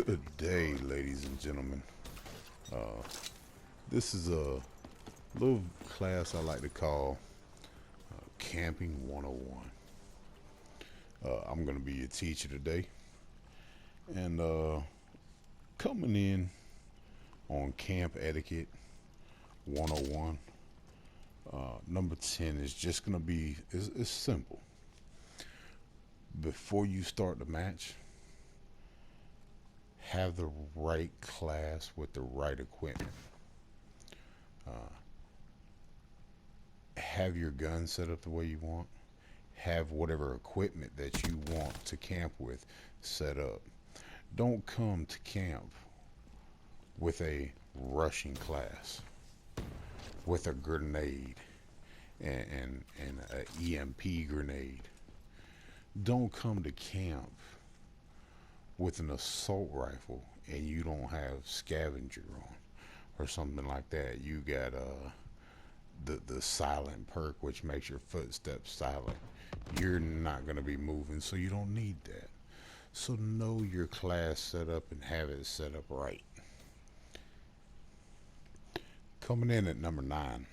Good day, ladies and gentlemen. Uh, this is a little class I like to call Camping 101. I'm going to be your teacher today. And coming in on Camp Etiquette 101, number 10 is just going to be, it's simple. Before you start the match, have the right class with the right equipment. Have your gun set up the way you want. Have whatever equipment that you want to camp with set up. Don't come to camp with a rushing class, with a grenade and an EMP grenade. Don't come to camp with an assault rifle and you don't have scavenger on or something like that. You got the silent perk, which makes your footsteps silent. You're not going to be moving, so you don't need that. So know your class setup and have it set up right. Coming in at number 9,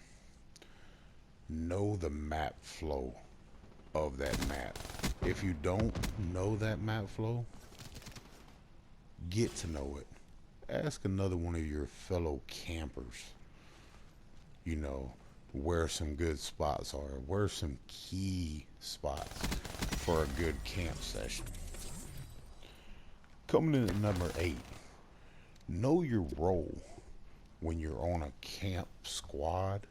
know the map flow of that map. If you don't know that map flow, get to know it. Ask another one of your fellow campers, you know, where some good spots are, where some key spots for a good camp session. Coming in at number 8, know your role when you're on a camp squad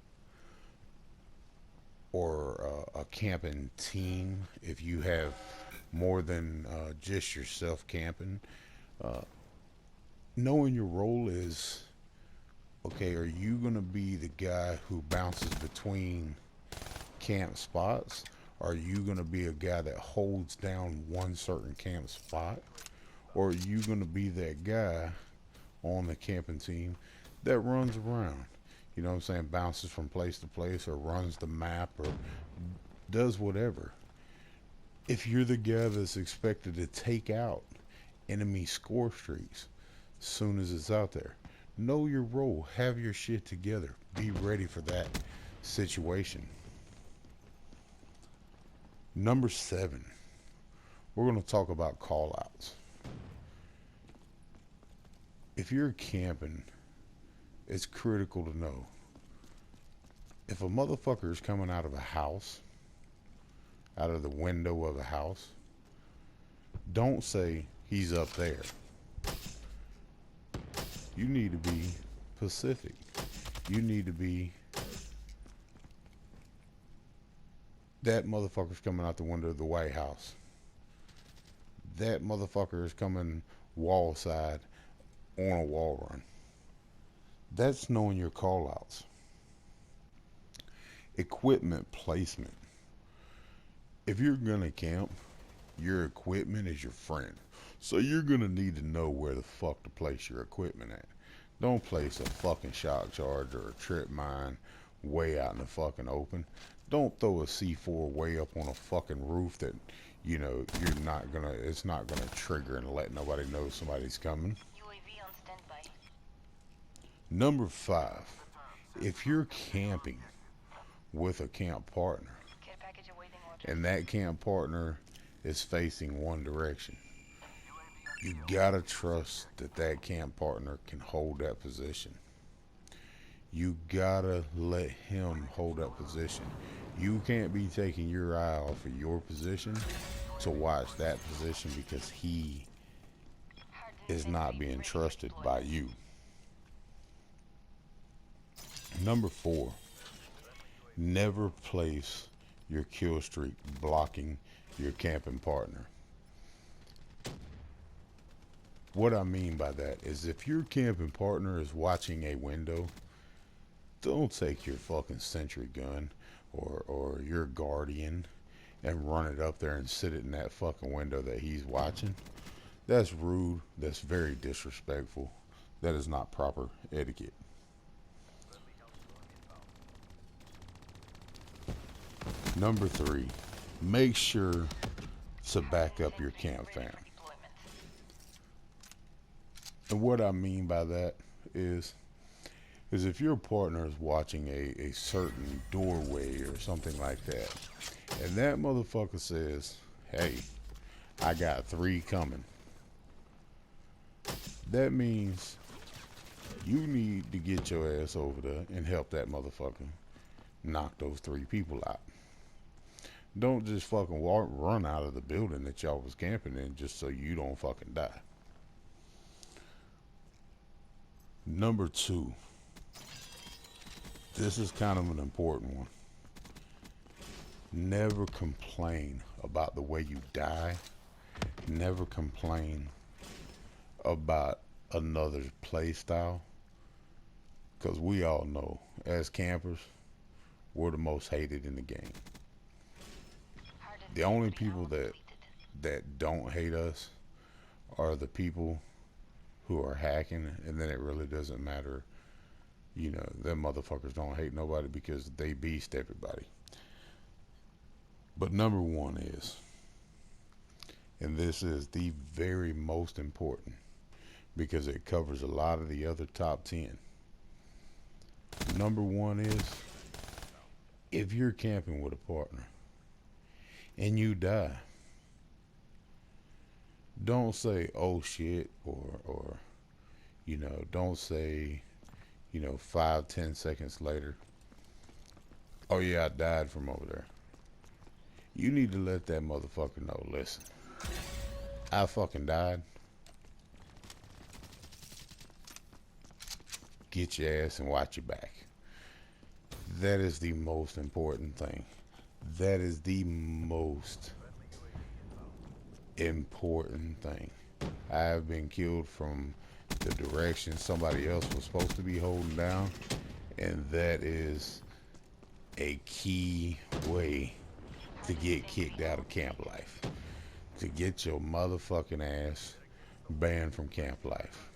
or a camping team. If you have more than just yourself camping, knowing your role is, okay, are you going to be the guy who bounces between camp spots? Are you going to be a guy that holds down one certain camp spot? Or are you going to be that guy on the camping team that runs around? You know what I'm saying? Bounces from place to place or runs the map or does whatever. If you're the guy that's expected to take out enemy score streaks as soon as it's out there, know your role. Have your shit together. Be ready for that situation. Number 7, we're going to talk about call outs. If you're camping, it's critical to know if a motherfucker is coming out of a house, out of the window of a house, don't say he's up there. You need to be Pacific. You need to be, that motherfucker's coming out the window of the White House. That motherfucker is coming wall side on a wall run. That's knowing your call outs. Equipment placement. If you're gonna camp, your equipment is your friend. So you're gonna need to know where the fuck to place your equipment at. Don't place a fucking shock charge or a trip mine way out in the fucking open. Don't throw a C4 way up on a fucking roof that, you know, it's not gonna trigger and let nobody know somebody's coming. UAV on standby. Number 5, if you're camping with a camp partner Care package awaiting orders. and that camp partner is facing one direction, you gotta trust that that camp partner can hold that position. You gotta let him hold that position. You can't be taking your eye off of your position to watch that position because he is not being trusted by you. Number 4, never place your kill streak blocking your camping partner. What I mean by that is if your camping partner is watching a window, don't take your fucking sentry gun or your guardian and run it up there and sit it in that fucking window that he's watching. That's rude. That's very disrespectful. That is not proper etiquette. Number 3, make sure to back up your camp fam. Deployment. And what I mean by that is is if your partner is watching a certain doorway or something like that, and that motherfucker says, hey, I got 3 coming, that means you need to get your ass over there and help that motherfucker knock those 3 people out. Don't just fucking run out of the building that y'all was camping in just so you don't fucking die. Number 2, this is kind of an important one. Never complain about the way you die. Never complain about another's play style. Because we all know, as campers, we're the most hated in the game. The only people that don't hate us are the people who are hacking, and then it really doesn't matter. You know, them motherfuckers don't hate nobody because they beast everybody. But number 1 is, and this is the very most important because it covers a lot of the other top 10. Number 1 is, if you're camping with a partner and you die, don't say, oh shit, or you know, don't say, 5-10 seconds later, oh yeah, I died from over there. You need to let that motherfucker know, listen, I fucking died. Get your ass and watch your back. That is the most important thing. That is the most important thing. I have been killed from the direction somebody else was supposed to be holding down, and that is a key way to get kicked out of camp life. To get your motherfucking ass banned from camp life.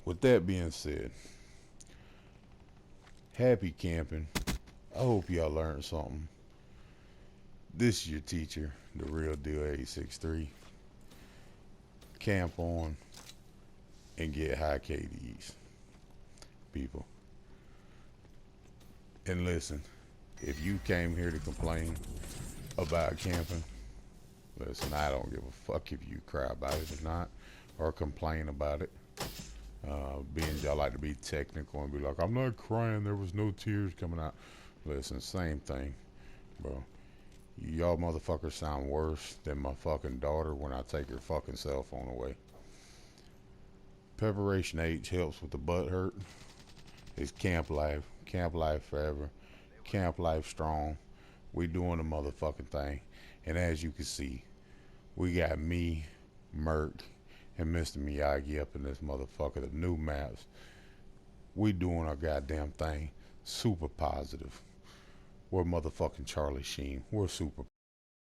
With that being said, happy camping. I hope y'all learned something. This is your teacher, the real deal 863. Camp on and get high KDs, people. And listen, if you came here to complain about camping, listen, I don't give a fuck if you cry about it or not, or complain about it. Being y'all like to be technical and be like, I'm not crying, there was no tears coming out. Listen, same thing, bro. Y'all motherfuckers sound worse than my fucking daughter when I take her fucking cell phone away. Preparation H helps with the butt hurt. It's camp life. Camp life forever. Camp life strong. We doing the motherfucking thing. And as you can see, we got me, Merc, and Mr. Miyagi up in this motherfucker, the new maps. We doing our goddamn thing. Super positive. We're motherfucking Charlie Sheen. We're super